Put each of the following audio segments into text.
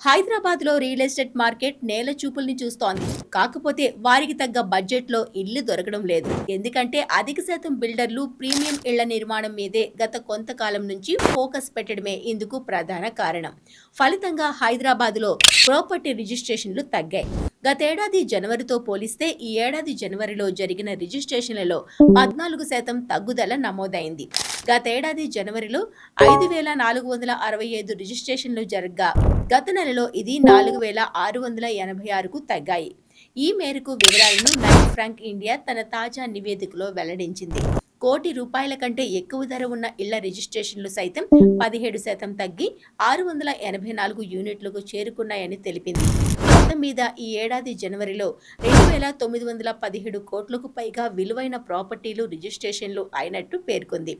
హైదరాబాద్లో real estate market నేల చూపుల్ని చూస్తోంది. కాకపోతే వారికి తగ్గ బడ్జెట్లో ఇల్లు దొరకడం లేదు. ఎందుకంటే అధిక శాతం బిల్డర్లు ప్రీమియం ఇళ్ల నిర్మాణం మీదే గత కొంతకాలం నుంచి ఫోకస్ పెట్టడమే ఇందుకు ప్రధాన కారణం. ఫలితంగా హైదరాబాద్లో ప్రాపర్టీ రిజిస్ట్రేషన్లు తగ్గాయి. గతేడాది జనవరితో పోలిస్తే ఈ ఏడాది జనవరిలో జరిగిన రిజిస్ట్రేషన్లలో 14% తగ్గుదల నమోదైంది. గతేడాది జనవరిలో 5,465 రిజిస్ట్రేషన్లు జరగ్గా గత నెలలో ఇది 4,686కు తగ్గాయి. ఈ మేరకు వివరాలను నైట్ ఫ్రాంక్ ఇండియా తన తాజా నివేదికలో వెల్లడించింది. ₹1,00,00,000 కంటే ఎక్కువ ధర ఉన్న ఇళ్ల రిజిస్ట్రేషన్లు సైతం 17% తగ్గి 684 యూనిట్లకు చేరుకున్నాయని తెలిపింది. మొత్తం మీద ఈ ఏడాది జనవరిలో 2,917 కోట్లకు పైగా విలువైన ప్రాపర్టీలు రిజిస్ట్రేషన్లు అయినట్టు పేర్కొంది.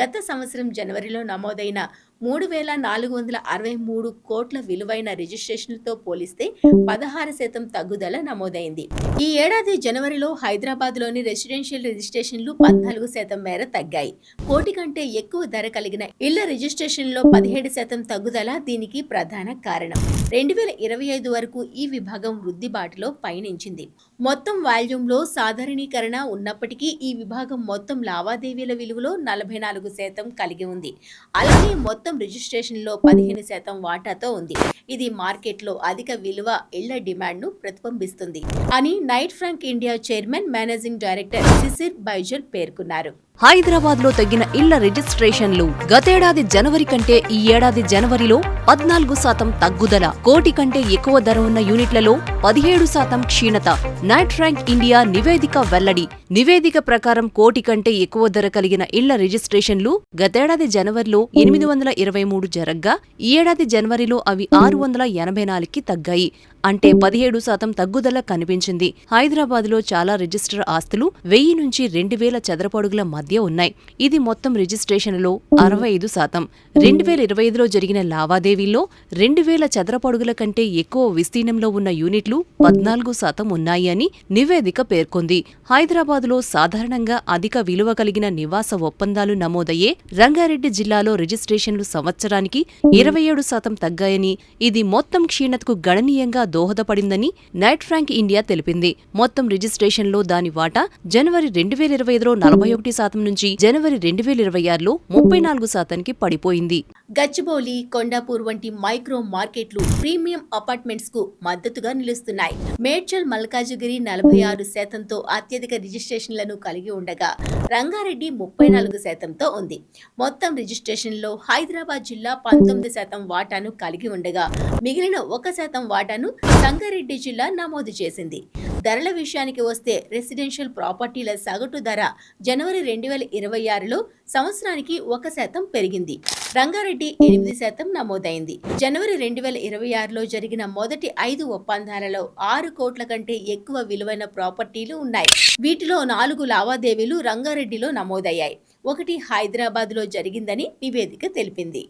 గత సంవత్సరం జనవరిలో నమోదైన 3,463 కోట్ల విలువైన రిజిస్ట్రేషన్లతో పోలిస్తే 16% తగ్గుదల నమోదైంది. ఈ ఏడాది జనవరిలో హైదరాబాద్లోని రెసిడెన్షియల్ రిజిస్ట్రేషన్లు 14% మేర తగ్గాయి. కోటి కంటే ఎక్కువ ధర కలిగిన ఇళ్ల రిజిస్ట్రేషన్లో 17% తగ్గుదల దీనికి ప్రధాన కారణం. 2025 వరకు ఈ విభాగం వృద్ధి బాటలో పయనించింది. మొత్తం వాల్యూమ్లో సాధారణీకరణ ఉన్నప్పటికీ ఈ విభాగం మొత్తం లావాదేవీల విలువలో 44% కలిగి ఉంది. అలాగే మొత్తం రిజిస్ట్రేషన్లో 15% వాటాతో ఉంది. ఇది మార్కెట్లో అధిక విలువ ఇళ్ల డిమాండ్ను ప్రతిబింబిస్తుంది అని Knight Frank India chairman managing director Shishir Baijal పేర్కొన్నారు. హైదరాబాద్ లో తగ్గిన ఇళ్ల రిజిస్ట్రేషన్లు గతేడాది జనవరి కంటే ఈ ఏడాది జనవరిలో 14% తగ్గుదల. కోటి కంటే ఎక్కువ ధర ఉన్న యూనిట్లలో 17% క్షీణత. నైట్ ఫ్రాంక్ ఇండియా నివేదిక వెల్లడి. నివేదిక ప్రకారం కోటి కంటే ఎక్కువ ధర కలిగిన ఇళ్ల రిజిస్ట్రేషన్లు గతేడాది జనవరిలో 823 జరగ్గా ఈ ఏడాది జనవరిలో అవి 684కి తగ్గాయి. అంటే 17% తగ్గుదల కనిపించింది. హైదరాబాద్ లో చాలా రిజిస్టర్ ఆస్తులు 1000 నుంచి 2000 చదరపడుగుల మధ్య ఉన్నాయి. ఇది మొత్తం రిజిస్ట్రేషన్లో 65%. 2025లో జరిగిన లావాదేవీల్లో 2000 చదరపడుగుల కంటే ఎక్కువ విస్తీర్ణంలో ఉన్న యూనిట్లు 14% ఉన్నాయి అని నివేదిక పేర్కొంది. హైదరాబాద్లో సాధారణంగా అధిక విలువ కలిగిన నివాస ఒప్పందాలు నమోదయ్యే రంగారెడ్డి జిల్లాలో రిజిస్ట్రేషన్లు సంవత్సరానికి 27% తగ్గాయని, ఇది మొత్తం క్షీణతకు గణనీయంగా దోహదపడిందని నైట్ ఫ్రాంక్ ఇండియా తెలిపింది. మొత్తం రిజిస్ట్రేషన్లో దాని వాటా జనవరి 2025లో 41% నుంచి జనవరి 2026లో 34%కి పడిపోయింది. గచ్చిబౌలి, కొండాపూర్ వంటి మైక్రో మార్కెట్లు ప్రీమియం అపార్ట్మెంట్స్ కు మద్దతుగా నిలుస్తున్నాయి. మేడ్చల్, మల్కాజిగిరి 46%తో అత్యధిక రిజిస్ట్రేషన్లను కలిగి ఉండగా రంగారెడ్డి 34%తో ఉంది. మొత్తం రిజిస్ట్రేషన్లో హైదరాబాద్ జిల్లా 19% వాటాను కలిగి ఉండగా మిగిలిన 1% వాటాను సంగారెడ్డి జిల్లా నమోదు చేసింది. ధరల విషయానికి వస్తే రెసిడెన్షియల్ ప్రాపర్టీల సగటు ధర జనవరి 2026లో సంవత్సరానికి 1% పెరిగింది. రంగారెడ్డి 8% నమోదైంది. జనవరి 2026లో జరిగిన మొదటి 5 ఒప్పందాలలో 6 కోట్ల కంటే ఎక్కువ విలువైన ప్రాపర్టీలు ఉన్నాయి. వీటిలో 4 లావాదేవీలు రంగారెడ్డిలో నమోదయ్యాయి. ఒకటి హైదరాబాద్లో జరిగిందని నివేదిక తెలిపింది.